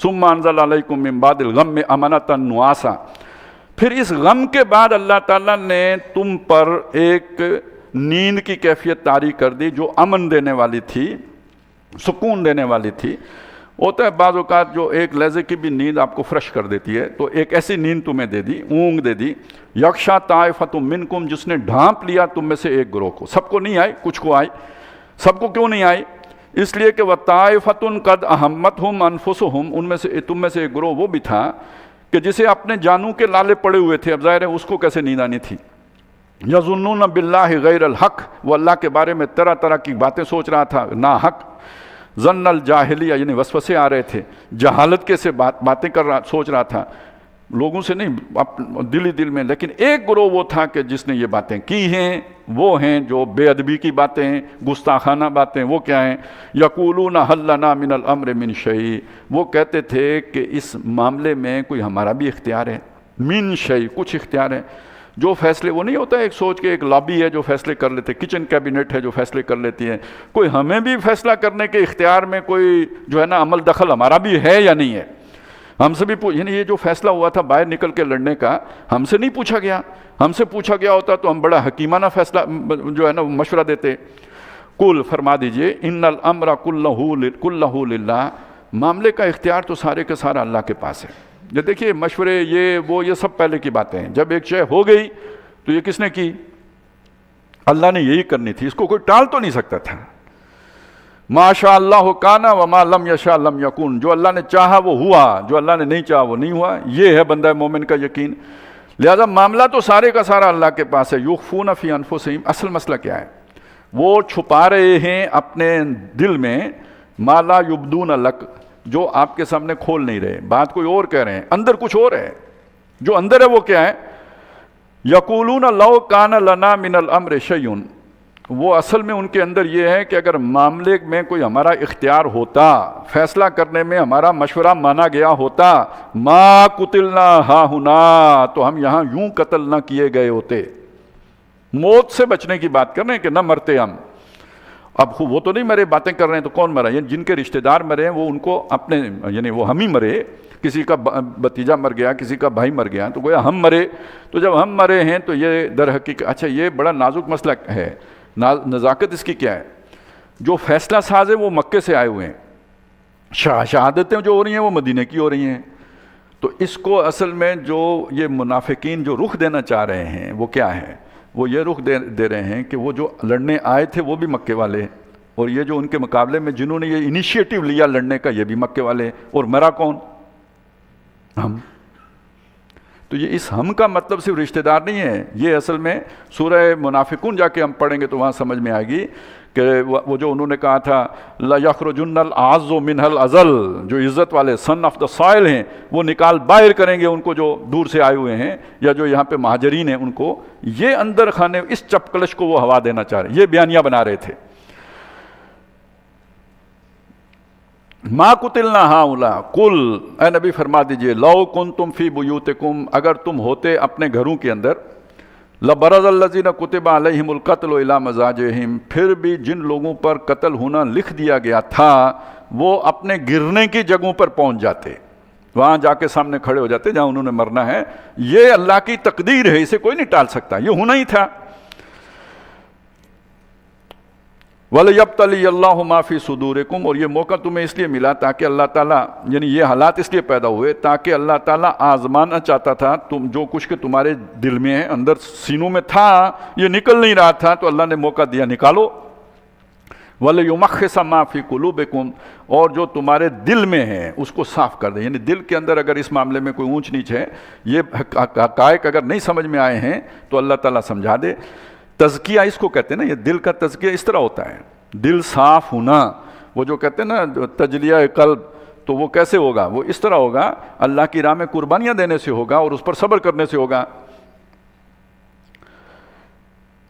ثم انزل علیکم من بعد الغم امنۃ نعاسا، پھر اس غم کے بعد اللہ تعالیٰ نے تم پر ایک نیند کی کیفیت طاری کر دی جو امن دینے والی تھی، سکون دینے والی تھی۔ ہوتا ہے بعض اوقات جو ایک لہجے کی بھی نیند آپ کو فریش کر دیتی ہے، تو ایک ایسی نیند تمہیں دے دی، اونگ دے دی۔ یغشیٰ طائفۃ منکم، جس نے ڈھانپ لیا تم میں سے ایک گروہ کو، سب کو نہیں آئی، کچھ کو آئی۔ سب کو کیوں نہیں آئی؟ اس لیے کہ وَطَائِفَةٌ قَدْ أَهَمَّتْهُمْ أَنفُسُهُمْ، ان میں سے تم میں سے ایک گروہ وہ بھی تھا کہ جسے اپنے جانوں کے لالے پڑے ہوئے تھے، اب ظاہر ہے اس کو کیسے نیند آنی تھی۔ یظنون باللہ غیر الحق، وہ اللہ کے بارے میں طرح طرح کی باتیں سوچ رہا تھا، نا حق۔ ظن الجاہلیہ، یعنی وسوسے آ رہے تھے، جہالت کے سے باتیں سوچ رہا تھا، لوگوں سے نہیں، دل ہی دل میں۔ لیکن ایک گروہ وہ تھا کہ جس نے یہ باتیں کی ہیں، وہ ہیں جو بے ادبی کی باتیں ہیں، گستاخانہ باتیں۔ وہ کیا ہیں؟ یقولون حل لنا من الامر من شیء، وہ کہتے تھے کہ اس معاملے میں کوئی ہمارا بھی اختیار ہے، من شیء، کچھ اختیار ہے۔ جو فیصلے، وہ نہیں ہوتا ایک سوچ کے ایک لابی ہے جو فیصلے کر لیتے، کچن کیبنٹ ہے جو فیصلے کر لیتی ہے، کوئی ہمیں بھی فیصلہ کرنے کے اختیار میں کوئی جو ہے نا عمل دخل ہمارا بھی ہے یا نہیں ہے؟ ہم سے بھی یعنی یہ جو فیصلہ ہوا تھا باہر نکل کے لڑنے کا، ہم سے نہیں پوچھا گیا۔ ہم سے پوچھا گیا ہوتا تو ہم بڑا حکیمانہ فیصلہ جو ہے نا مشورہ دیتے۔ قل، فرما دیجئے، ان الامر کلہ للہ، معاملے کا اختیار تو سارے کا سارا اللہ کے پاس ہے۔ یہ دیکھیے مشورے یہ سب پہلے کی باتیں ہیں۔ جب ایک شے ہو گئی تو یہ کس نے کی؟ اللہ نے یہی کرنی تھی، اس کو کوئی ٹال تو نہیں سکتا تھا۔ ما شاء اللہ کانا وما لم یشاء لم یکن، جو اللہ نے چاہا وہ ہوا، جو اللہ نے نہیں چاہا وہ نہیں ہوا۔ یہ ہے بندہ مومن کا یقین۔ لہذا معاملہ تو سارے کا سارا اللہ کے پاس ہے۔ یخفون فی انفسہم، اصل مسئلہ کیا ہے؟ وہ چھپا رہے ہیں اپنے دل میں ما لا یبدون لک، جو آپ کے سامنے کھول نہیں رہے، بات کوئی اور کہہ رہے ہیں، اندر کچھ اور ہے۔ جو اندر ہے وہ کیا ہے؟ یقولون لو کان لنا من الامر شیء، وہ اصل میں ان کے اندر یہ ہے کہ اگر معاملے میں کوئی ہمارا اختیار ہوتا، فیصلہ کرنے میں ہمارا مشورہ مانا گیا ہوتا، ما قتلنا ہاہنا، تو ہم یہاں یوں قتل نہ کیے گئے ہوتے۔ موت سے بچنے کی بات کر رہے ہیں کہ نہ مرتے ہم۔ اب وہ تو نہیں مرے، باتیں کر رہے ہیں تو کون مرا؟ یعنی جن کے رشتہ دار مرے ہیں وہ ان کو اپنے، یعنی وہ ہم ہی مرے، کسی کا بھتیجا مر گیا، کسی کا بھائی مر گیا، تو گویا ہم مرے۔ تو جب ہم مرے ہیں تو یہ در حقیقت، اچھا یہ بڑا نازک مسئلہ ہے، نزاکت اس کی کیا ہے؟ جو فیصلہ ساز ہے وہ مکے سے آئے ہوئے ہیں، شہادتیں جو ہو رہی ہیں وہ مدینہ کی ہو رہی ہیں۔ تو اس کو اصل میں جو یہ منافقین جو رخ دینا چاہ رہے ہیں وہ کیا ہے؟ وہ یہ رخ دے رہے ہیں کہ وہ جو لڑنے آئے تھے وہ بھی مکے والے، اور یہ جو ان کے مقابلے میں جنہوں نے یہ انیشیٹو لیا لڑنے کا یہ بھی مکے والے، اور مرا کون؟ ہم۔ تو یہ اس ہم کا مطلب صرف رشتہ دار نہیں ہے، یہ اصل میں سورہ منافقون جا کے ہم پڑھیں گے تو وہاں سمجھ میں آئے گی کہ وہ جو انہوں نے کہا تھا لَيَخْرُجُنَّ الْأَعَزُّ مِنْهَا الْأَذَلُّ، جو عزت والے سن آف دا سائل ہیں وہ نکال باہر کریں گے ان کو جو دور سے آئے ہوئے ہیں یا جو یہاں پہ مہاجرین ہیں ان کو، یہ اندر خانے اس چپکلش کو وہ ہوا دینا چاہ رہے ہیں، یہ بیانیہ بنا رہے تھے۔ ما قتلنا ہاؤلاء، قل، اے نبی فرما دیجئے، لو کنتم فی بیوتکم، اگر تم ہوتے اپنے گھروں کے اندر، لبرز الذین کتب علیہم القتل الی مضاجعہم، پھر بھی جن لوگوں پر قتل ہونا لکھ دیا گیا تھا وہ اپنے گرنے کی جگہوں پر پہنچ جاتے، وہاں جا کے سامنے کھڑے ہو جاتے جہاں انہوں نے مرنا ہے۔ یہ اللہ کی تقدیر ہے، اسے کوئی نہیں ٹال سکتا، یہ ہونا ہی تھا۔ وَلِيَبْتَلِيَ اللَّهُ مَا فِي صُدُورِكُمْ، اور یہ موقع تمہیں اس لیے ملا تاکہ اللہ تعالیٰ، یعنی یہ حالات اس لیے پیدا ہوئے تاکہ اللہ تعالیٰ آزمانا چاہتا تھا تم جو کچھ کہ تمہارے دل میں ہے، اندر سینوں میں تھا، یہ نکل نہیں رہا تھا، تو اللہ نے موقع دیا نکالو۔ وَلِيُمَخِّصَ مَا فِي قُلُوبِكُمْ، اور جو تمہارے دل میں ہے اس کو صاف کر دے، یعنی دل کے اندر اگر اس معاملے میں کوئی اونچ نیچ ہے، یہ حقائق اگر نہیں سمجھ میں آئے ہیں تو اللہ تعالیٰ سمجھا دے۔ تزکیہ اس کو کہتے ہیں نا، یہ دل کا تزکیہ اس طرح ہوتا ہے، دل صاف ہونا۔ وہ جو کہتے ہیں نا تجلیہ قلب، تو وہ کیسے ہوگا؟ وہ اس طرح ہوگا، اللہ کی راہ میں قربانیاں دینے سے ہوگا اور اس پر صبر کرنے سے ہوگا۔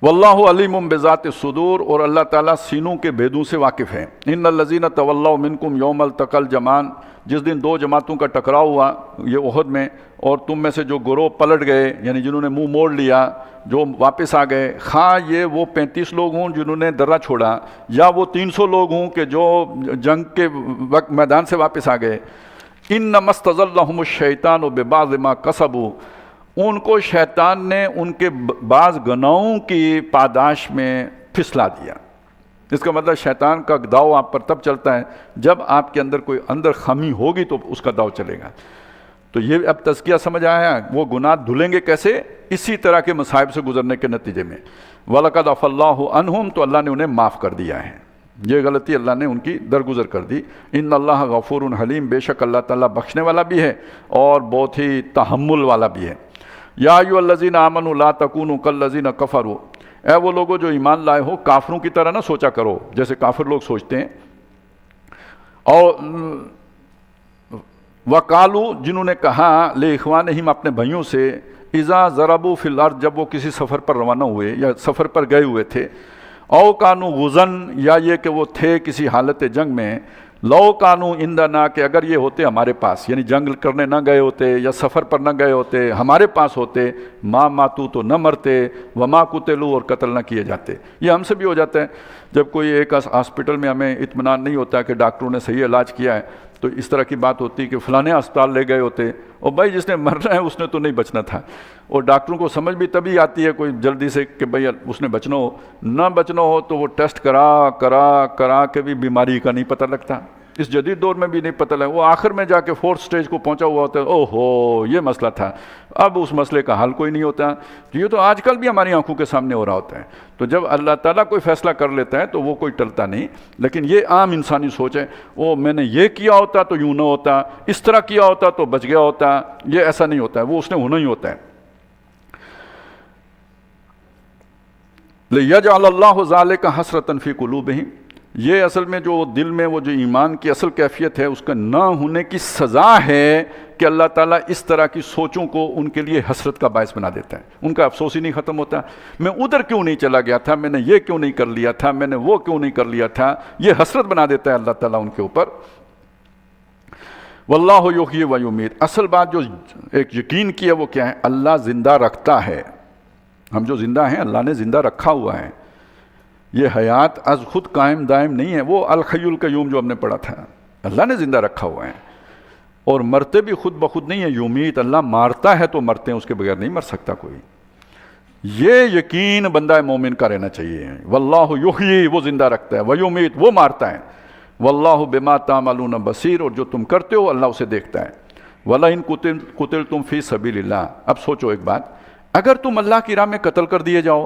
واللہ علیم بذات الصدور، اور اللہ تعالیٰ سینوں کے بھیدوں سے واقف ہے۔ ان الذین تولوا منکم یوم التقى الجمعان، جس دن دو جماعتوں کا ٹکراؤ ہوا یہ احد میں، اور تم میں سے جو گروہ پلٹ گئے، یعنی جنہوں نے منہ موڑ لیا، جو واپس آ گئے، خواہ یہ وہ 35 لوگ ہوں جنہوں نے درہ چھوڑا، یا وہ 300 لوگ ہوں کہ جو جنگ کے وقت میدان سے واپس آ گئے، انما استزلهم الشیطان ببعض ما کسبوا، ان کو شیطان نے ان کے بعض گناہوں کی پاداش میں پھسلا دیا۔ اس کا مطلب شیطان کا داؤ آپ پر تب چلتا ہے جب آپ کے اندر کوئی اندر خامی ہوگی تو اس کا داؤ چلے گا۔ تو یہ اب تزکیہ سمجھ آیا، وہ گناہ دھلیں گے کیسے؟ اسی طرح کے مصائب سے گزرنے کے نتیجے میں۔ وَلَقَدْ عَفَا اللَّهُ عَنْهُمْ، تو اللہ نے انہیں معاف کر دیا ہے، یہ غلطی اللہ نے ان کی درگزر کر دی۔ ان اللہ غفور حلیم، بے شک اللہ تعالیٰ بخشنے والا بھی ہے اور بہت ہی تحمل والا بھی ہے۔ یا ایھا الذین آمنوا لا تکونوا کالذین کفروا، اے وہ لوگوں جو ایمان لائے ہو کافروں کی طرح نہ سوچا کرو جیسے کافر لوگ سوچتے ہیں۔ اور وقالوا، جنہوں نے کہا لاخوانہم، اپنے بھائیوں سے، اذا ضربوا فی الارض، جب وہ کسی سفر پر روانہ ہوئے یا سفر پر گئے ہوئے تھے، او کانوا غزن، یا یہ کہ وہ تھے کسی حالت جنگ میں، لو کانوا عندنا، کہ اگر یہ ہوتے ہمارے پاس، یعنی جنگ کرنے نہ گئے ہوتے یا سفر پر نہ گئے ہوتے، ہمارے پاس ہوتے، ما ماتوا، تو نہ مرتے، وما قتلوا، اور قتل نہ کیے جاتے۔ یہ ہم سے بھی ہو جاتا ہے، جب کوئی ایک ہاسپٹل میں ہمیں اطمینان نہیں ہوتا کہ ڈاکٹروں نے صحیح علاج کیا ہے، تو اس طرح کی بات ہوتی کہ فلانے اسپتال لے گئے ہوتے، اور بھائی جس نے مرنا ہے اس نے تو نہیں بچنا تھا۔ اور ڈاکٹروں کو سمجھ بھی تبھی آتی ہے کوئی جلدی سے کہ بھئی اس نے بچنا ہو، نہ بچنا ہو تو وہ ٹیسٹ کرا کے بھی بیماری کا نہیں پتہ لگتا۔ اس جدید دور میں بھی نہیں پتہ لگا، وہ آخر میں جا کے 4th سٹیج کو پہنچا ہوا ہوتا ہے، اوہ ہو یہ مسئلہ تھا، اب اس مسئلے کا حل کوئی نہیں ہوتا۔ یہ تو آج کل بھی ہماری آنکھوں کے سامنے ہو رہا ہوتا ہے۔ تو جب اللہ تعالیٰ کوئی فیصلہ کر لیتا ہے تو وہ کوئی ٹلتا نہیں، لیکن یہ عام انسانی سوچ ہے، وہ میں نے یہ کیا ہوتا تو یوں نہ ہوتا، اس طرح کیا ہوتا تو بچ گیا ہوتا، یہ ایسا نہیں ہوتا ہے، وہ اس نے ہونا ہی ہوتا ہے۔ لِيَجْعَلَ اللَّهُ ذَلِكَ حَسْرَةً فِي قُلُوبِهِمْ، یہ اصل میں جو دل میں وہ جو ایمان کی اصل کیفیت ہے اس کا نہ ہونے کی سزا ہے کہ اللہ تعالیٰ اس طرح کی سوچوں کو ان کے لیے حسرت کا باعث بنا دیتا ہے۔ ان کا افسوس ہی نہیں ختم ہوتا، میں ادھر کیوں نہیں چلا گیا تھا، میں نے یہ کیوں نہیں کر لیا تھا، میں نے وہ کیوں نہیں کر لیا تھا، یہ حسرت بنا دیتا ہے اللہ تعالیٰ ان کے اوپر۔ واللہ یحیی و یمیت، اصل بات جو ایک یقین کی ہے وہ کیا ہے؟ اللہ زندہ رکھتا ہے، ہم جو زندہ ہیں اللہ نے زندہ رکھا ہوا ہے۔ یہ حیات از خود قائم دائم نہیں ہے، وہ الحی القیوم جو ہم نے پڑھا تھا، اللہ نے زندہ رکھا ہوا ہے۔ اور مرتے بھی خود بخود نہیں ہے، یمیت، اللہ مارتا ہے تو مرتے ہیں، اس کے بغیر نہیں مر سکتا کوئی۔ یہ یقین بندہ مومن کا رہنا چاہیے۔ واللہ یحیی، وہ زندہ رکھتا ہے، ویمیت، وہ مارتا ہے، واللہ بما تعملون بصیر، اور جو تم کرتے ہو اللہ اسے دیکھتا ہے۔ وَلَئِن قُتِلْتُمْ فِي سَبِيلِ اللَّهِ، اب سوچو ایک بات، اگر تم اللہ کی راہ میں قتل کر دیے جاؤ،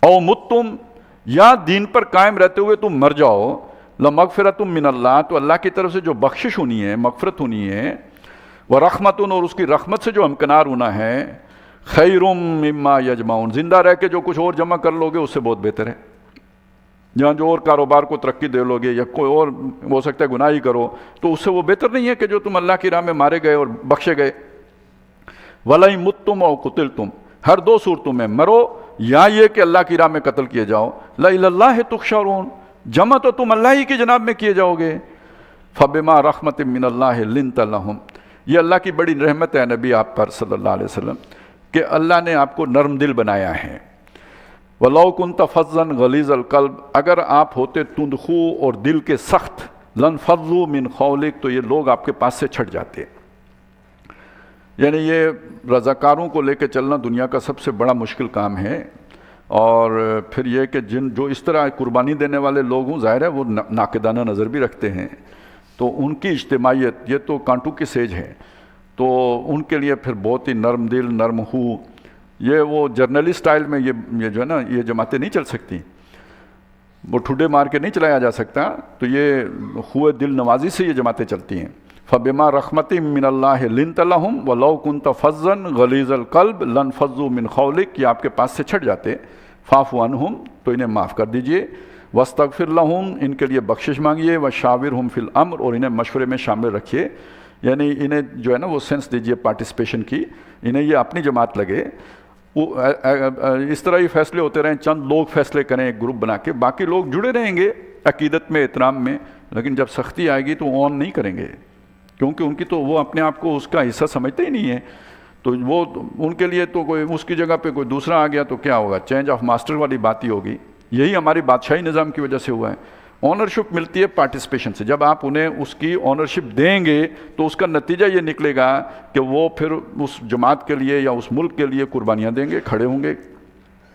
او متم، یا دین پر قائم رہتے ہوئے تم مر جاؤ، لَمَغْفِرَةٌ مِّنَ اللَّهِ، تو اللہ کی طرف سے جو بخشش ہونی ہے، مغفرت ہونی ہے، وَرَحْمَةٌ، اور اس کی رحمت سے جو ہمکنار ہونا ہے، خَيْرٌ مِّمَّا يَجْمَعُونَ، زندہ رہ کے جو کچھ اور جمع کر لوگے اس سے بہت بہتر ہے۔ جہاں جو اور کاروبار کو ترقی دے لوگے یا کوئی اور ہو سکتا ہے گناہ ہی کرو، تو اس سے وہ بہتر نہیں ہے کہ جو تم اللہ کی راہ میں مارے گئے اور بخشے گئے۔ وَلَئِن مُتُّمْ أَوْ قُتِلْتُمْ، ہر دو صورتوں میں مرو یا یہ کہ اللہ کی راہ میں قتل کیے جاؤ، لَإِلَى اللَّهِ تُحْشَرُونَ، جمع تو تم اللہ ہی کی جناب میں کیے جاؤ گے۔ فَبِمَا رَحْمَةٍ مِّنَ اللَّهِ لِنْتَ لَهُمْ، یہ اللہ کی بڑی رحمت ہے نبی آپ پر صلی اللہ علیہ وسلم کہ اللہ نے آپ کو نرم دل بنایا ہے۔ وَلَوْ كُنْتَ فَظًّا غَلِيظَ الْقَلْبِ، اگر آپ ہوتے تندخو اور دل کے سخت، لَانْفَضُّوا مِنْ حَوْلِكَ، تو یہ لوگ آپ کے پاس سے چھٹ جاتے۔ یعنی یہ رضاکاروں کو لے کے چلنا دنیا کا سب سے بڑا مشکل کام ہے، اور پھر یہ کہ جو اس طرح قربانی دینے والے لوگ ہوں، ظاہر ہے وہ ناقدانہ نظر بھی رکھتے ہیں، تو ان کی اجتماعیت یہ تو کانٹوں کی سیج ہے، تو ان کے لیے پھر بہت ہی نرم دل، نرم ہو، یہ وہ جرنلی سٹائل میں یہ جو ہے نا یہ جماعتیں نہیں چل سکتی، وہ ٹھڈے مار کے نہیں چلایا جا سکتا، تو یہ خوئے دل نوازی سے یہ جماعتیں چلتی ہیں۔ فَبِمَا رَحْمَةٍ مِّنَ اللَّهِ لِنْتَ لَهُمْ وَلَوْ كُنْتَ فَظًّا غَلِيظَ الْقَلْبِ لَانْفَضُّوا مِنْ حَوْلِكَ، یہ آپ کے پاس سے چھٹ جاتے۔ فَاعْفُ عَنْهُمْ، تو انہیں معاف کر دیجئے، وَاسْتَغْفِرْ لَهُمْ، ان کے لیے بخشش مانگیے، وَشَاوِرْهُمْ فِي الْأَمْرِ، اور انہیں مشورے میں شامل رکھیے، یعنی انہیں جو ہے نا وہ سینس دیجئے پارٹیسپیشن کی، انہیں یہ اپنی جماعت لگے۔ اس طرح ہی فیصلے ہوتے رہیں، چند لوگ فیصلے کریں ایک گروپ بنا کے، باقی لوگ جڑے رہیں گے عقیدت میں، احترام میں، لیکن جب سختی آئے گی تو آن نہیں کریں گے، کیونکہ ان کی تو وہ اپنے آپ کو اس کا حصہ سمجھتے ہی نہیں ہیں، تو وہ ان کے لیے تو کوئی اس کی جگہ پہ کوئی دوسرا آ گیا تو کیا ہوگا، چینج آف ماسٹر والی بات ہی ہوگی۔ یہی ہماری بادشاہی نظام کی وجہ سے ہوا ہے، اونرشپ ملتی ہے پارٹیسپیشن سے. جب آپ انہیں اس کی اونرشپ دیں گے تو اس کا نتیجہ یہ نکلے گا کہ وہ پھر اس جماعت کے لیے یا اس ملک کے لیے قربانیاں دیں گے, کھڑے ہوں گے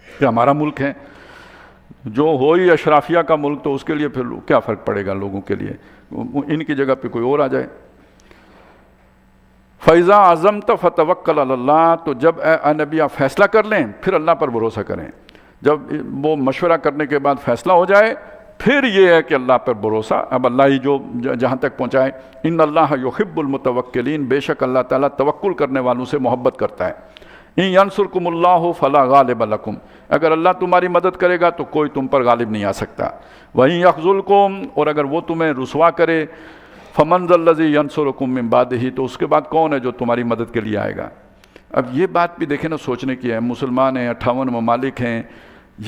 کہ ہمارا ملک ہے. جو ہو ہی اشرافیہ کا ملک تو اس کے لیے پھر کیا فرق پڑے گا لوگوں کے لیے, ان کی جگہ پہ کوئی اور آ جائے. فَإِذَا عَزَمْتَ فَتَوَكَّلْ عَلَى اللَّهِ, تو جب اے نبی آپ فیصلہ کر لیں پھر اللہ پر بھروسہ کریں. جب وہ مشورہ کرنے کے بعد فیصلہ ہو جائے پھر یہ ہے کہ اللہ پر بھروسہ, اب اللہ ہی جو جہاں تک پہنچائے. ان اللہ یحب المتوکلین, بے شک اللہ تعالیٰ توکل کرنے والوں سے محبت کرتا ہے. ان ینصرکم اللہ فلا غالب لکم, اگر اللہ تمہاری مدد کرے گا تو کوئی تم پر غالب نہیں آ سکتا. وَإِن یخذلکم, اور اگر وہ تمہیں رسوا کرے, فمن ذا الذی ینصرکم من بعدہ, تو اس کے بعد کون ہے جو تمہاری مدد کے لیے آئے گا. اب یہ بات بھی دیکھیں نا, سوچنے کی ہے. مسلمان ہیں, 58 ممالک ہیں,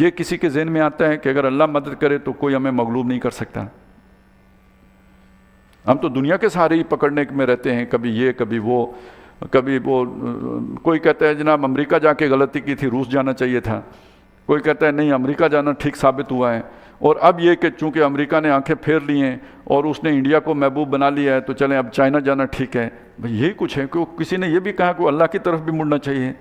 یہ کسی کے ذہن میں آتا ہے کہ اگر اللہ مدد کرے تو کوئی ہمیں مغلوب نہیں کر سکتا؟ ہم تو دنیا کے سہارے ہی پکڑنے میں رہتے ہیں, کبھی یہ کبھی وہ کبھی وہ. کوئی کہتا ہے جناب امریکہ جا کے غلطی کی تھی, روس جانا چاہیے تھا. کوئی کہتا ہے نہیں امریکہ جانا ٹھیک ثابت ہوا ہے. اور اب یہ کہ چونکہ امریکہ نے آنکھیں پھیر لی ہیں اور اس نے انڈیا کو محبوب بنا لیا ہے تو چلیں اب چائنا جانا ٹھیک ہے. بھئی یہی کچھ ہے کہ کسی نے یہ بھی کہا کہ اللہ کی طرف بھی مڑنا چاہیے.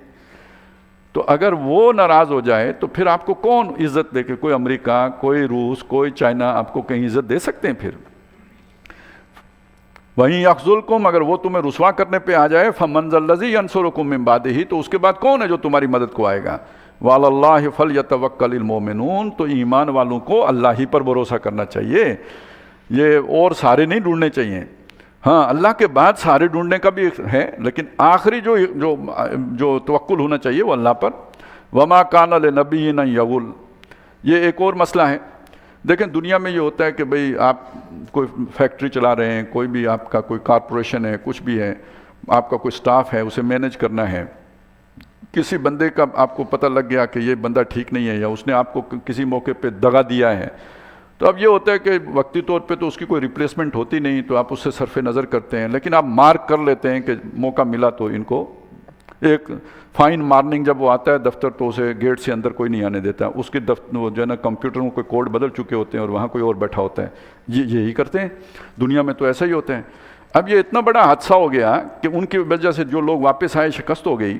تو اگر وہ ناراض ہو جائے تو پھر آپ کو کون عزت دے کے, کوئی امریکہ, کوئی روس, کوئی چائنا آپ کو کہیں عزت دے سکتے ہیں؟ پھر وہیں یخذلکم, اگر وہ تمہیں رسوا کرنے پہ آ جائے, فمن ذا الذی ینصرکم من بعدہ, تو اس کے بعد کون ہے جو تمہاری مدد کو آئے گا. وعلی اللہ فلیتوکل المؤمنون, تو ایمان والوں کو اللہ ہی پر بھروسہ کرنا چاہیے, یہ اور سارے نہیں ڈھونڈنے چاہیے. ہاں اللہ کے بعد سارے ڈھونڈنے کا بھی ہے, لیکن آخری جو توکل ہونا چاہیے وہ اللہ پر. وما کان لنبی ان یغل, یہ ایک اور مسئلہ ہے. دیکھیں دنیا میں یہ ہوتا ہے کہ بھئی آپ کوئی فیکٹری چلا رہے ہیں, کوئی بھی آپ کا کوئی کارپوریشن ہے, کچھ بھی ہے, آپ کا کوئی سٹاف ہے, اسے مینیج کرنا ہے. کسی بندے کا آپ کو پتہ لگ گیا کہ یہ بندہ ٹھیک نہیں ہے, یا اس نے آپ کو کسی موقع پہ دغا دیا ہے, تو اب یہ ہوتا ہے کہ وقتی طور پہ تو اس کی کوئی ریپلیسمنٹ ہوتی نہیں, تو آپ اس سے صرف نظر کرتے ہیں, لیکن آپ مارک کر لیتے ہیں کہ موقع ملا تو ان کو ایک فائن مارننگ جب وہ آتا ہے دفتر تو اسے گیٹ سے اندر کوئی نہیں آنے دیتا. اس کے دفتر وہ جو ہے نا کمپیوٹر میں کوئی کوڈ بدل چکے ہوتے ہیں اور وہاں کوئی اور بیٹھا ہوتا ہے. یہی کرتے ہیں دنیا میں, تو ایسا ہی ہوتا ہے. اب یہ اتنا بڑا حادثہ ہو گیا کہ ان کی وجہ سے جو لوگ واپس آئے شکست ہو گئی,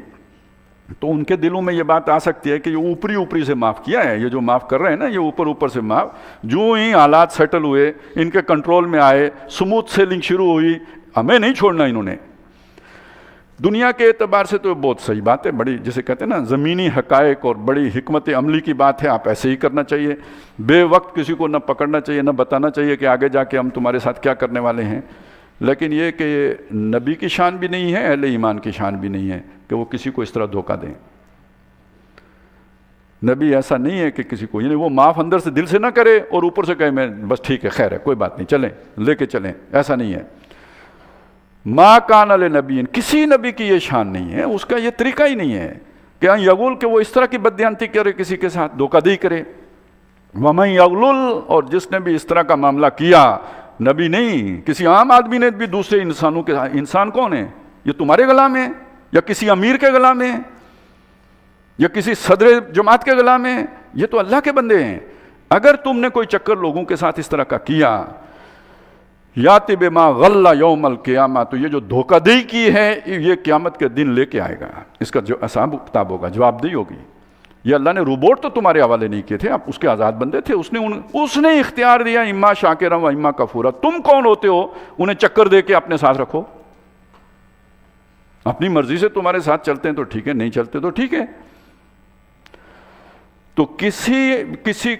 تو ان کے دلوں میں یہ بات آ سکتی ہے کہ یہ اوپری سے معاف کیا ہے, یہ جو معاف کر رہے ہیں نا یہ اوپر سے معاف. جو ہی حالات سیٹل ہوئے, ان کے کنٹرول میں آئے, سموتھ سیلنگ شروع ہوئی, ہمیں نہیں چھوڑنا انہوں نے. دنیا کے اعتبار سے تو بہت صحیح بات ہے, بڑی جسے کہتے ہیں نا زمینی حقائق اور بڑی حکمت عملی کی بات ہے, آپ ایسے ہی کرنا چاہیے. بے وقت کسی کو نہ پکڑنا چاہیے, نہ بتانا چاہیے کہ آگے جا کے ہم تمہارے ساتھ کیا کرنے والے ہیں. لیکن یہ کہ نبی کی شان بھی نہیں ہے, اہل ایمان کی شان بھی نہیں ہے کہ وہ کسی کو اس طرح دھوکہ دیں. نبی ایسا نہیں ہے کہ کسی کو, یعنی وہ معاف اندر سے دل سے نہ کرے اور اوپر سے کہے میں بس ٹھیک ہے خیر ہے کوئی بات نہیں چلیں لے کے چلیں, ایسا نہیں ہے. ما کان لنبی, کسی نبی کی یہ شان نہیں ہے, اس کا یہ طریقہ ہی نہیں ہے کہ یغول کہ وہ اس طرح کی بددیانتی کرے, کسی کے ساتھ دھوکہ دہی کرے. ومن یغلل, اور جس نے بھی اس طرح کا معاملہ کیا, نبی نہیں کسی عام آدمی نے بھی دوسرے انسانوں کے, انسان کون ہے یہ تمہارے گلا میں یا کسی امیر کے گلا میں یا کسی صدر جماعت کے گلا میں, یہ تو اللہ کے بندے ہیں. اگر تم نے کوئی چکر لوگوں کے ساتھ اس طرح کا کیا, یاتی بما غل یوم القیامہ, تو یہ جو دھوکہ دہی کی ہے یہ قیامت کے دن لے کے آئے گا, اس کا جو حساب کتاب ہوگا, جواب دہی ہوگی. یہ اللہ نے روبوٹ تو تمہارے حوالے نہیں کیے تھے, آپ اس کے آزاد بندے تھے, اس نے اختیار دیا اما شاکرا و اما کفورا. تم کون ہوتے ہو انہیں چکر دے کے اپنے ساتھ رکھو؟ اپنی مرضی سے تمہارے ساتھ چلتے ہیں تو ٹھیک ہے, نہیں چلتے تو ٹھیک ہے. تو کسی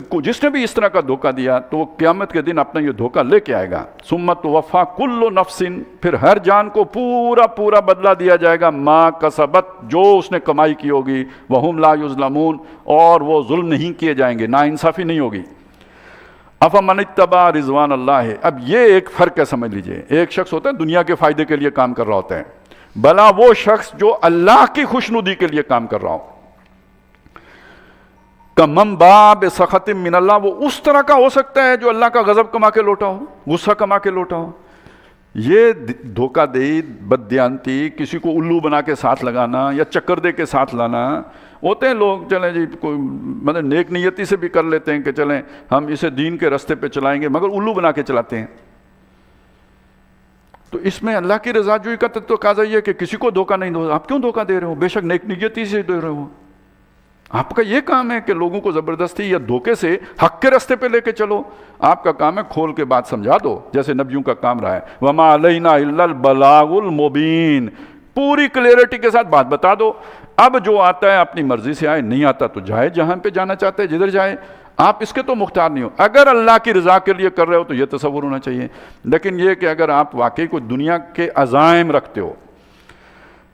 کو جس نے بھی اس طرح کا دھوکہ دیا تو وہ قیامت کے دن اپنا یہ دھوکہ لے کے آئے گا. ثم توفی کل نفس, پھر ہر جان کو پورا بدلہ دیا جائے گا, ما کسبت, جو اس نے کمائی کی ہوگی, وہم لا یظلمون, اور وہ ظلم نہیں کیے جائیں گے, نا انصافی نہیں ہوگی. افمن اتبع رضوان اللہ, اب یہ ایک فرق ہے سمجھ لیجئے. ایک شخص ہوتا ہے دنیا کے فائدے کے لیے کام کر رہا ہوتا ہے, بھلا وہ شخص جو اللہ کی خوشنودی کے لیے کام کر رہا ہو. کمم باب سخط من اللہ, وہ اس طرح کا ہو سکتا ہے جو اللہ کا غضب کما کے لوٹا ہو, غصہ کما کے لوٹا ہو. یہ دھوکہ دہی، بددیانتی، کسی کو الو بنا کے ساتھ لگانا یا چکر دے کے ساتھ لانا، ہوتے ہیں لوگ چلیں جی کوئی مطلب نیک نیتی سے بھی کر لیتے ہیں کہ چلیں ہم اسے دین کے راستے پہ چلائیں گے، مگر الو بنا کے چلاتے ہیں۔ تو اس میں اللہ کی رضا جوئی کا تقاضا یہ ہے کہ کسی کو دھوکہ نہیں دو۔ آپ کیوں دھوکہ دے رہے ہو؟ بے شک نیک نیتی سے دے رہے ہو، آپ کا یہ کام ہے کہ لوگوں کو زبردستی یا دھوکے سے حق کے راستے پہ لے کے چلو۔ آپ کا کام ہے کھول کے بات سمجھا دو، جیسے نبیوں کا کام رہا ہے، وَمَا عَلَيْنَا إِلَّا الْبَلَاغُ الْمُبِينُ، پوری کلیئرٹی کے ساتھ بات بتا دو۔ اب جو آتا ہے اپنی مرضی سے آئے، نہیں آتا تو جائے جہاں پہ جانا چاہتا ہے، جدھر جائے، آپ اس کے تو مختار نہیں ہو۔ اگر اللہ کی رضا کے لیے کر رہے ہو تو یہ تصور ہونا چاہیے، لیکن یہ کہ اگر آپ واقعی کوئی دنیا کے عزائم رکھتے ہو،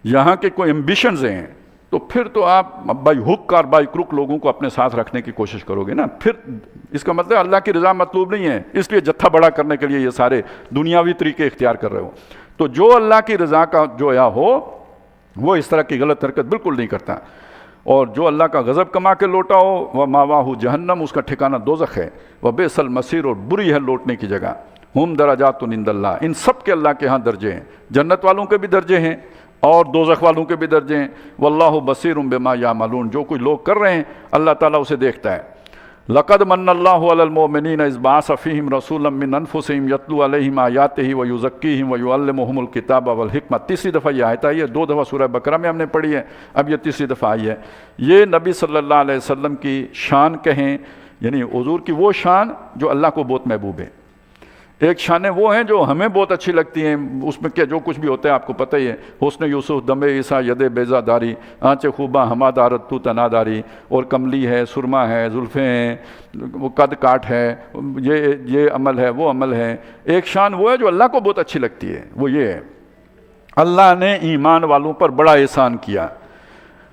یہاں کے کوئی ایمبیشنز ہیں، تو پھر تو آپ بائی ہک اور بائی کروک لوگوں کو اپنے ساتھ رکھنے کی کوشش کرو گے نا، پھر اس کا مطلب اللہ کی رضا مطلوب نہیں ہے، اس لیے جتھا بڑا کرنے کے لیے یہ سارے دنیاوی طریقے اختیار کر رہے ہو۔ تو جو اللہ کی رضا کا جو یا ہو وہ اس طرح کی غلط حرکت بالکل نہیں کرتا، اور جو اللہ کا غضب کما کے لوٹا ہو وَمَأْوَاهُ جہنم، اس کا ٹھکانہ دوزخ ہے، وَبِئْسَ الْمَصِيرُ، اور بری ہے لوٹنے کی جگہ۔ ہم درجات عند اللہ، ان سب کے اللہ کے ہاں درجے ہیں، جنت والوں کے بھی درجے ہیں اور دوزخ والوں کے بھی درجے ہیں۔ واللہ بصیر بما یعملون، جو کچھ لوگ کر رہے ہیں اللہ تعالیٰ اسے دیکھتا ہے۔ لقد من اللہ علی المؤمنین اذ بعث فیہم رسولا من انفسہم یتلو علیہم آیاتہ ویزکیہم ویعلمہم الکتاب والحکمۃ۔ تیسری دفعہ یہ آیت آئی ہے، 2 دفعہ سورہ بقرہ میں ہم نے پڑھی ہے، اب یہ تیسری دفعہ آئی ہے۔ یہ نبی صلی اللہ علیہ وسلم کی شان کہیں، یعنی حضور کی وہ شان جو اللہ کو بہت محبوب ہے۔ ایک شانیں وہ ہیں جو ہمیں بہت اچھی لگتی ہیں، اس میں کیا جو کچھ بھی ہوتا ہے آپ کو پتہ ہی ہے، حسن یوسف دم عیسیٰ ید بیضا داری، آنچ خوباں ہما دارت تو تنا داری، اور کملی ہے، سرما ہے، زلفیں ہیں، وہ قد کاٹ ہے، یہ عمل ہے، وہ عمل ہے۔ ایک شان وہ ہے جو اللہ کو بہت اچھی لگتی ہے، وہ یہ ہے اللہ نے ایمان والوں پر بڑا احسان کیا،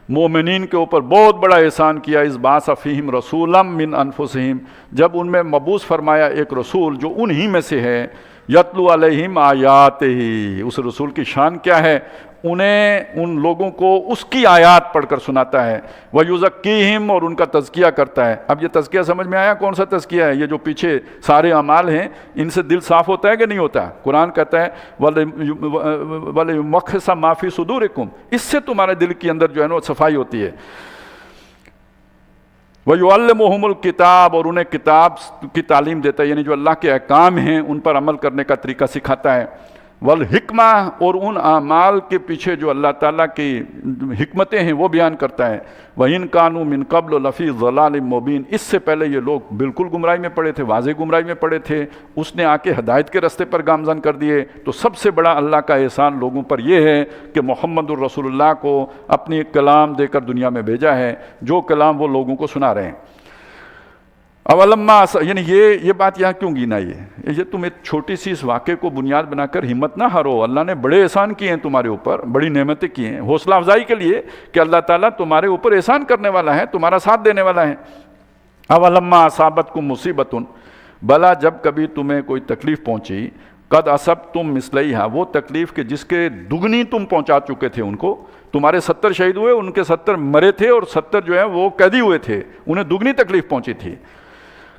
مومنین کے اوپر بہت بڑا احسان کیا۔ اذ بعث فیہم رسولا من انفسہم، جب ان میں مبعوث فرمایا ایک رسول جو انہی میں سے ہے، یتلو علیہم آیاتہ، اس رسول کی شان کیا ہے؟ انہیں ان لوگوں کو اس کی آیات پڑھ کر سناتا ہے، ویزکیہم، اور ان کا تزکیہ کرتا ہے۔ اب یہ تزکیہ سمجھ میں آیا کون سا تزکیہ ہے؟ یہ جو پیچھے سارے اعمال ہیں ان سے دل صاف ہوتا ہے کہ نہیں ہوتا؟ قرآن کہتا ہے وَلِيُمَحِّصَ مَا فِي صُدُورِكُمْ، اس سے تمہارے دل کے اندر جو ہے نا صفائی ہوتی ہے۔ وَيُعَلِّمُهُمُ الْكِتَابَ، اور انہیں کتاب کی تعلیم دیتا ہے، یعنی جو اللہ کے احکام ہیں ان پر عمل کرنے کا طریقہ سکھاتا ہے۔ والحکمہ، اور ان اعمال کے پیچھے جو اللہ تعالیٰ کی حکمتیں ہیں وہ بیان کرتا ہے۔ وَإِن كَانُوا مِن قَبْلُ لَفِي ضَلَالٍ مُبِينٍ، اس سے پہلے یہ لوگ بالکل گمراہی میں پڑے تھے، واضح گمراہی میں پڑے تھے، اس نے آ کے ہدایت کے راستے پر گامزن کر دیے۔ تو سب سے بڑا اللہ کا احسان لوگوں پر یہ ہے کہ محمد الرسول اللہ کو اپنی کلام دے کر دنیا میں بھیجا ہے، جو کلام وہ لوگوں کو سنا رہے ہیں۔ اولما، یعنی یہ بات یہاں کیوں گینا؟ یہ تم ایک چھوٹی سی اس واقعے کو بنیاد بنا کر ہمت نہ ہارو، اللہ نے بڑے احسان کیے ہیں تمہارے اوپر، بڑی نعمتیں کی ہیں، حوصلہ افزائی کے لیے کہ اللہ تعالیٰ تمہارے اوپر احسان کرنے والا ہے، تمہارا ساتھ دینے والا ہے۔ اولما اصابتکم مصیبت، بلا جب کبھی تمہیں کوئی تکلیف پہنچی، قد اصبتم مثلیہا، وہ تکلیف کہ جس کے دگنی تم پہنچا چکے تھے ان کو، تمہارے 70 شہید ہوئے، ان کے 70 مرے تھے اور 70 جو ہیں وہ قیدی ہوئے تھے، انہیں دگنی تکلیف پہنچی تھی۔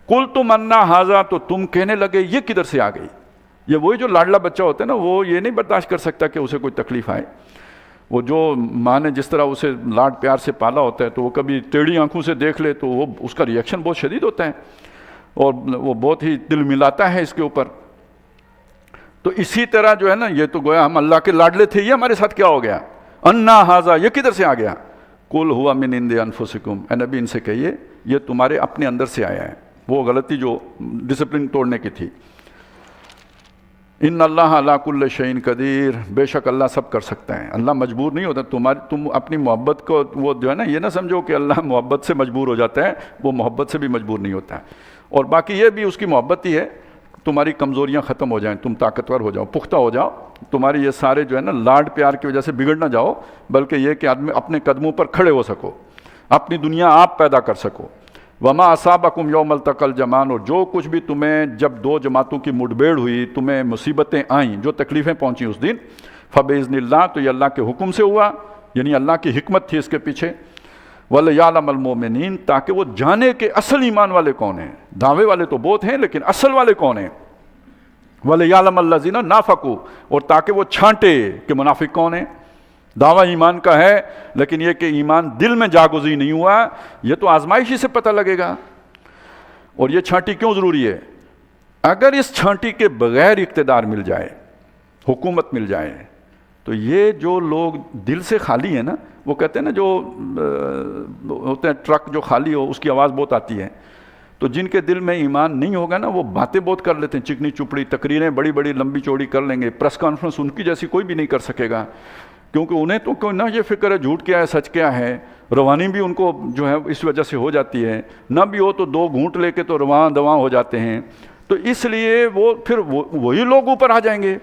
قلتم انا ھذا، تو تم کہنے لگے یہ کدھر سے آ گئی؟ یہ وہی جو لاڈلا بچہ ہوتا ہے نا، وہ یہ نہیں برداشت کر سکتا کہ اسے کوئی تکلیف آئے۔ وہ جو ماں نے جس طرح اسے لاڈ پیار سے پالا ہوتا ہے، تو وہ کبھی ٹیڑھی آنکھوں سے دیکھ لے تو وہ اس کا ریئیکشن بہت شدید ہوتا ہے اور وہ بہت ہی دل ملاتا ہے اس کے اوپر۔ تو اسی طرح جو ہے نا، یہ تو گویا ہم اللہ کے لاڈلے تھے، یہ ہمارے ساتھ کیا ہو گیا؟ انا ھذا، یہ کدھر سے آ گیا؟ قل ھو من عند انفسکم، اے نبی ان سے کہیے یہ تمہارے اپنے اندر سے آیا ہے، وہ غلطی جو ڈسپلن توڑنے کی تھی۔ ان اللہ علی کل شیء قدیر، بے شک اللہ سب کر سکتا ہے، اللہ مجبور نہیں ہوتا۔ تم اپنی محبت کو وہ جو ہے نا، یہ نہ سمجھو کہ اللہ محبت سے مجبور ہو جاتا ہے، وہ محبت سے بھی مجبور نہیں ہوتا ہے۔ اور باقی یہ بھی اس کی محبت ہی ہے تمہاری کمزوریاں ختم ہو جائیں، تم طاقتور ہو جاؤ، پختہ ہو جاؤ، تمہاری یہ سارے جو ہے نا لاڈ پیار کی وجہ سے بگڑ نہ جاؤ، بلکہ یہ کہ آدمی اپنے قدموں پر کھڑے ہو سکو، اپنی دنیا آپ پیدا کر سکو۔ وما اصابکم یوم التقى الجمعان، اور جو کچھ بھی تمہیں جب 2 جماعتوں کی مڈبھیڑ ہوئی، تمہیں مصیبتیں آئیں، جو تکلیفیں پہنچیں اس دن، فباذن اللہ، تو یہ اللہ کے حکم سے ہوا، یعنی اللہ کی حکمت تھی اس کے پیچھے۔ وَلِيَعْلَمَ الْمُؤْمِنِينَ، تاکہ وہ جانے کہ اصل ایمان والے کون ہیں۔ دعوے والے تو بہت ہیں لیکن اصل والے کون ہیں؟ وَلِيَعْلَمَ الَّذِينَ نَافَقُوا، اور تاکہ وہ چھانٹے کہ منافق کون ہے۔ دعویٰ ایمان کا ہے لیکن یہ کہ ایمان دل میں جاگزی نہیں ہوا، یہ تو آزمائش ہی سے پتہ لگے گا۔ اور یہ چھانٹی کیوں ضروری ہے؟ اگر اس چھانٹی کے بغیر اقتدار مل جائے، حکومت مل جائے، تو یہ جو لوگ دل سے خالی ہیں نا، وہ کہتے ہیں نا جو ہوتے ہیں ٹرک جو خالی ہو اس کی آواز بہت آتی ہے، تو جن کے دل میں ایمان نہیں ہوگا نا وہ باتیں بہت کر لیتے ہیں، چکنی چپڑی تقریریں بڑی بڑی لمبی چوڑی کر لیں گے، پریس کانفرنس ان کی جیسی کوئی بھی نہیں کر سکے گا، کیونکہ انہیں تو کوئی نہ یہ فکر ہے جھوٹ کیا ہے سچ کیا ہے، روانی بھی ان کو جو ہے اس وجہ سے ہو جاتی ہے، نہ بھی ہو تو دو گھونٹ لے کے تو رواں دواں ہو جاتے ہیں، تو اس لیے وہ پھر وہی لوگ اوپر آ جائیں گے،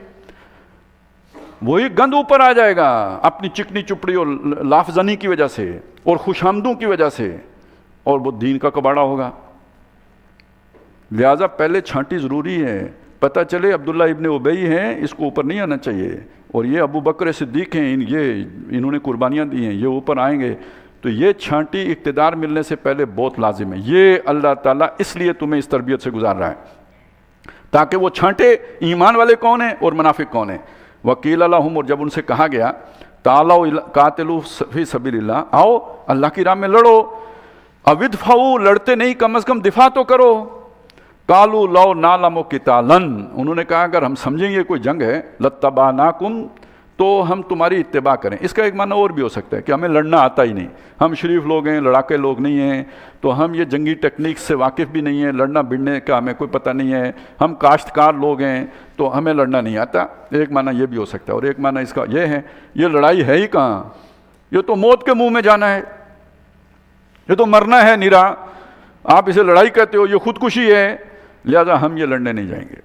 وہی گند اوپر آ جائے گا اپنی چکنی چپڑی اور لافزنی کی وجہ سے اور خوش آمدوں کی وجہ سے، اور وہ دین کا کباڑا ہوگا۔ لہٰذا پہلے چھانٹی ضروری ہے، پتہ چلے عبداللہ ابن ابی ہیں، اس کو اوپر نہیں آنا چاہیے، اور یہ ابو بکر صدیق ہیں، انہوں نے قربانیاں دی ہیں، یہ اوپر آئیں گے، تو یہ چھانٹی اقتدار ملنے سے پہلے بہت لازم ہے۔ یہ اللہ تعالیٰ اس لیے تمہیں اس تربیت سے گزار رہا ہے تاکہ وہ چھانٹے ایمان والے کون ہیں اور منافق کون ہیں۔ وقیل لہم، اور جب ان سے کہا گیا تعالوا قاتلوا فی سبیل اللہ، آؤ اللہ کی راہ میں لڑو، او ادفعوا، لڑتے نہیں کم از کم دفاع تو کرو، قالوا لو نعلم قتالا، انہوں نے کہا اگر ہم سمجھیں یہ کوئی جنگ ہے لاتبعناکم، تو ہم تمہاری اتباع کریں۔ اس کا ایک معنی اور بھی ہو سکتا ہے کہ ہمیں لڑنا آتا ہی نہیں، ہم شریف لوگ ہیں، لڑاکے لوگ نہیں ہیں، تو ہم یہ جنگی ٹیکنیک سے واقف بھی نہیں ہیں، لڑنا بڑنے کا ہمیں کوئی پتہ نہیں ہے، ہم کاشتکار لوگ ہیں تو ہمیں لڑنا نہیں آتا، ایک معنی یہ بھی ہو سکتا ہے۔ اور ایک معنی اس کا یہ ہے یہ لڑائی ہے ہی کہاں، یہ تو موت کے منہ میں جانا ہے، یہ تو مرنا ہے نیرا، آپ اسے لڑائی کہتے ہو، یہ خودکشی ہے، لہذا ہم یہ لڑنے نہیں جائیں گے۔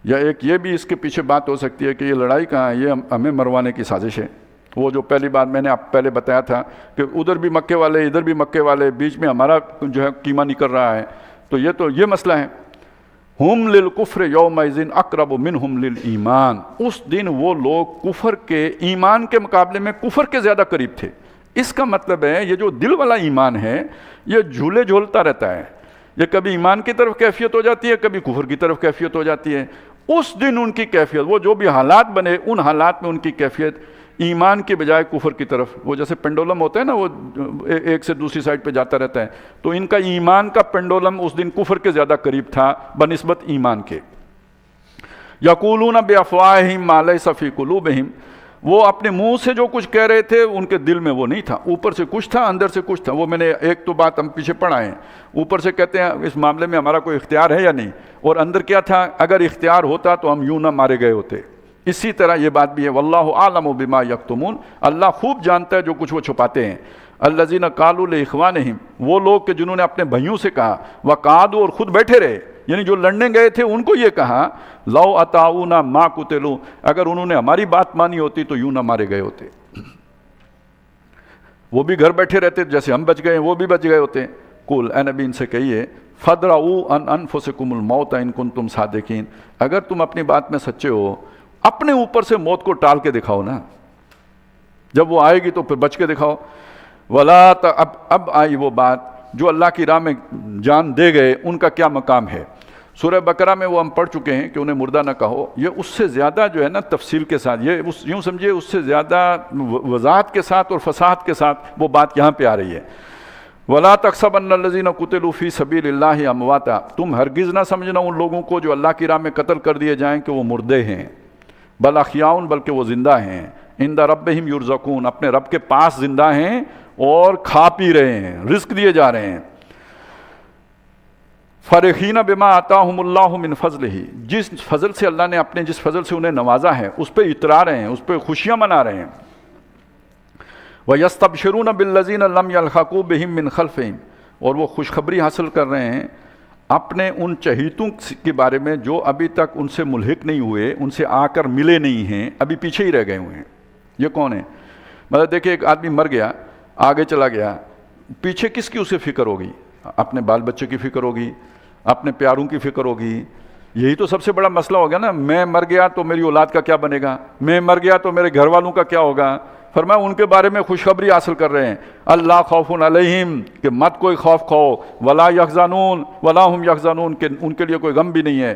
یا ایک یہ بھی اس کے پیچھے بات ہو سکتی ہے کہ یہ لڑائی کہاں ہے، یہ ہمیں مروانے کی سازش ہے۔ وہ جو پہلی بات میں نے آپ پہلے بتایا تھا کہ ادھر بھی مکے والے ادھر بھی مکے والے، بیچ میں ہمارا جو ہے قیمہ نکل رہا ہے، تو یہ مسئلہ ہے۔ ہم للکفر یومئذ اقرب منہم للایمان، اس دن وہ لوگ کفر کے ایمان کے مقابلے میں کفر کے زیادہ قریب تھے۔ اس کا مطلب ہے یہ جو دل والا ایمان ہے یہ جھولے جھولتا رہتا ہے، یہ کبھی ایمان کی طرف کیفیت ہو جاتی ہے، کبھی کفر کی طرف کیفیت ہو جاتی ہے۔ اس دن ان کی کیفیت، وہ جو بھی حالات بنے ان حالات میں ان کی کیفیت ایمان کے بجائے کفر کی طرف، وہ جیسے پینڈولم ہوتا ہے نا، وہ ایک سے دوسری سائڈ پہ جاتا رہتا ہے، تو ان کا ایمان کا پینڈولم اس دن کفر کے زیادہ قریب تھا بنسبت ایمان کے۔ یقولون بافواہہم ما لیس فی قلوبہم، وہ اپنے منہ سے جو کچھ کہہ رہے تھے ان کے دل میں وہ نہیں تھا، اوپر سے کچھ تھا اندر سے کچھ تھا۔ وہ میں نے ایک تو بات ہم پیچھے پڑھائے ہیں، اوپر سے کہتے ہیں اس معاملے میں ہمارا کوئی اختیار ہے یا نہیں، اور اندر کیا تھا، اگر اختیار ہوتا تو ہم یوں نہ مارے گئے ہوتے۔ اسی طرح یہ بات بھی ہے، واللہ اعلم بما یکتمون، اللہ خوب جانتا ہے جو کچھ وہ چھپاتے ہیں۔ الذین قالوا لاخوانہم، وہ لوگ کہ جنہوں نے اپنے بھائیوں سے کہا، وقعدوا، اور خود بیٹھے رہے، یعنی جو لڑنے گئے تھے ان کو یہ کہا، لو اطاعونا ما قتلوا، اگر انہوں نے ہماری بات مانی ہوتی تو یوں نہ مارے گئے ہوتے۔ وہ بھی گھر بیٹھے رہتے جیسے ہم بچ گئے، وہ بھی بچ گئے ہوتے۔ قل، اے نبی ان سے کہیے، فادرؤوا عن انفسکم الموت ان کنتم صادقین، اگر تم اپنی بات میں سچے ہو اپنے اوپر سے موت کو ٹال کے دکھاؤ نا، جب وہ آئے گی تو پھر بچ کے دکھاؤ۔ ولا، اب آئی وہ بات جو اللہ کی راہ میں جان دے گئے ان کا کیا مقام ہے۔ سورہ بقرہ میں وہ ہم پڑھ چکے ہیں کہ انہیں مردہ نہ کہو، یہ اس سے زیادہ جو ہے نا تفصیل کے ساتھ، یہ یوں سمجھے اس سے زیادہ وضاحت کے ساتھ اور فصاحت کے ساتھ وہ بات یہاں پہ آ رہی ہے۔ وَلَا تَحْسَبَنَّ الَّذِينَ قُتِلُوا فِي سَبِيلِ اللَّهِ أَمْوَاتًا، تم ہرگز نہ سمجھنا ان لوگوں کو جو اللہ کی راہ میں قتل کر دیے جائیں کہ وہ مردے ہیں، بل احیاء، بلکہ وہ زندہ ہیں، عند ربہم یرزقون، اپنے رب کے پاس زندہ ہیں اور کھا پی رہے ہیں، رزق دیے جا رہے ہیں۔ فرحین بما آتاہم اللہ من فضلہ، جس فضل سے اللہ نے اپنے جس فضل سے انہیں نوازا ہے اس پہ اترا رہے ہیں، اس پہ خوشیاں منا رہے ہیں۔ وَيَسْتَبْشِرُونَ بِالَّذِينَ لَمْ يَلْحَقُوا بِهِم مِّن خَلْفِهِمْ، اور وہ خوشخبری حاصل کر رہے ہیں اپنے ان چہیتوں کے بارے میں جو ابھی تک ان سے ملحق نہیں ہوئے، ان سے آ کر ملے نہیں ہیں، ابھی پیچھے ہی رہ گئے ہوئے ہیں۔ یہ کون ہے؟ مطلب دیکھیں ایک آدمی مر گیا، آگے چلا گیا، پیچھے کس کی اسے فکر ہوگی؟ اپنے بال بچے کی فکر ہوگی، اپنے پیاروں کی فکر ہوگی۔ یہی تو سب سے بڑا مسئلہ ہو گیا نا، میں مر گیا تو میری اولاد کا کیا بنے گا، میں مر گیا تو میرے گھر والوں کا کیا ہوگا۔ فرمایا ان کے بارے میں خوشخبری حاصل کر رہے ہیں، اللہ خوف علیہم، کہ مت کوئی خوف کھاؤ، ولا یحزنون ولا ہم یحزنون، کہ ان کے لیے کوئی غم بھی نہیں ہے۔